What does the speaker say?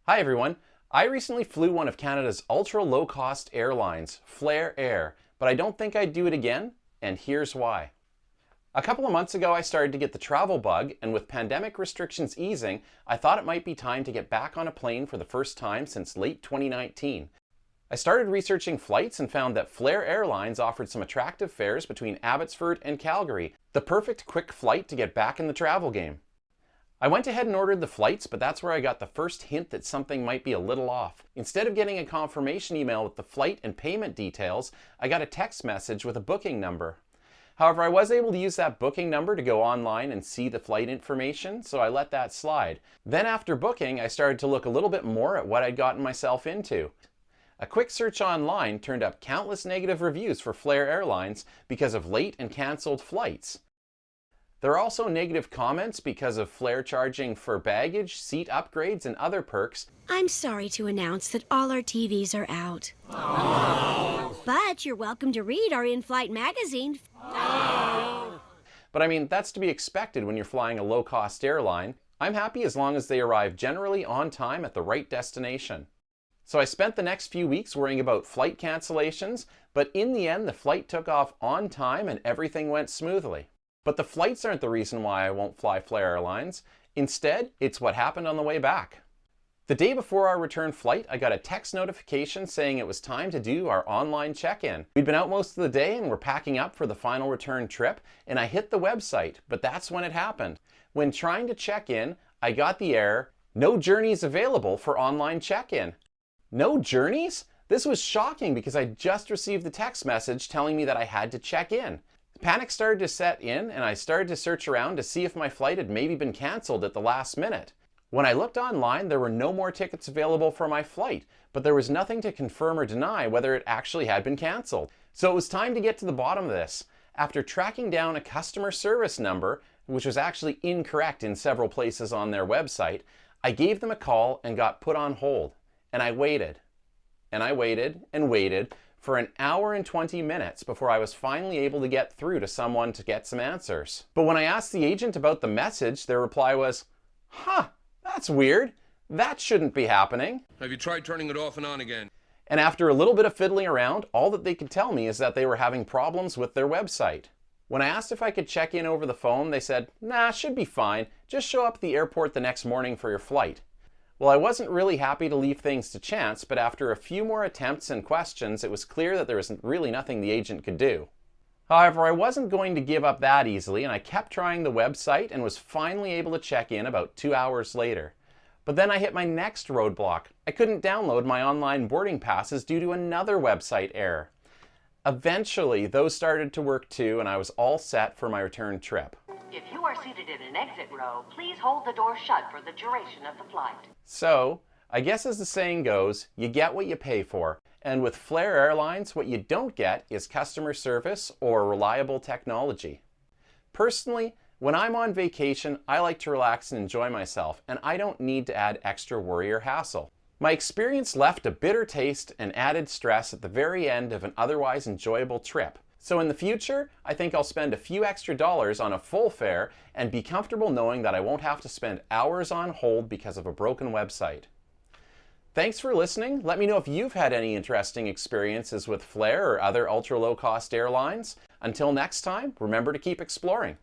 Hi everyone. I recently flew one of Canada's ultra low-cost airlines, Flair Air, but I don't think I'd do it again, and here's why. A couple of months ago I started to get the travel bug, and with pandemic restrictions easing, I thought it might be time to get back on a plane for the first time since late 2019. I started researching flights and found that Flair Airlines offered some attractive fares between Abbotsford and Calgary, the perfect quick flight to get back in the travel game. I went ahead and ordered the flights, but that's where I got the first hint that something might be a little off. Instead of getting a confirmation email with the flight and payment details, I got a text message with a booking number. However, I was able to use that booking number to go online and see the flight information, so I let that slide. Then after booking, I started to look a little bit more at what I'd gotten myself into. A quick search online turned up countless negative reviews for Flair Airlines because of late and cancelled flights. There are also negative comments because of Flair charging for baggage, seat upgrades, and other perks. I'm sorry to announce that all our TVs are out. Oh. But you're welcome to read our in-flight magazine. Oh. But I mean, that's to be expected when you're flying a low-cost airline. I'm happy as long as they arrive generally on time at the right destination. So I spent the next few weeks worrying about flight cancellations, but in the end the flight took off on time and everything went smoothly. But the flights aren't the reason why I won't fly Flair Airlines. Instead, it's what happened on the way back. The day before our return flight, I got a text notification saying it was time to do our online check-in. We'd been out most of the day and were packing up for the final return trip, and I hit the website, but that's when it happened. When trying to check in, I got the error, "No journeys available for online check-in." No journeys? This was shocking because I just received the text message telling me that I had to check in. Panic started to set in, and I started to search around to see if my flight had maybe been canceled at the last minute. When I looked online, there were no more tickets available for my flight, but there was nothing to confirm or deny whether it actually had been canceled. So it was time to get to the bottom of this. After tracking down a customer service number, which was actually incorrect in several places on their website, I gave them a call and got put on hold. And I waited, and I waited, and waited, for an hour and 20 minutes before I was finally able to get through to someone to get some answers. But when I asked the agent about the message, their reply was, "Huh, that's weird. That shouldn't be happening. Have you tried turning it off and on again?" And after a little bit of fiddling around, all that they could tell me is that they were having problems with their website. When I asked if I could check in over the phone, they said, "Nah, should be fine. Just show up at the airport the next morning for your flight." Well, I wasn't really happy to leave things to chance, but after a few more attempts and questions, it was clear that there was really nothing the agent could do. However, I wasn't going to give up that easily, and I kept trying the website and was finally able to check in about 2 hours later. But then I hit my next roadblock. I couldn't download my online boarding passes due to another website error. Eventually, those started to work too, and I was all set for my return trip. If you are seated in an exit row, please hold the door shut for the duration of the flight. So, I guess as the saying goes, you get what you pay for. And with Flair Airlines, what you don't get is customer service or reliable technology. Personally, when I'm on vacation, I like to relax and enjoy myself, and I don't need to add extra worry or hassle. My experience left a bitter taste and added stress at the very end of an otherwise enjoyable trip. So in the future, I think I'll spend a few extra dollars on a full fare and be comfortable knowing that I won't have to spend hours on hold because of a broken website. Thanks for listening. Let me know if you've had any interesting experiences with Flair or other ultra low-cost airlines. Until next time, remember to keep exploring.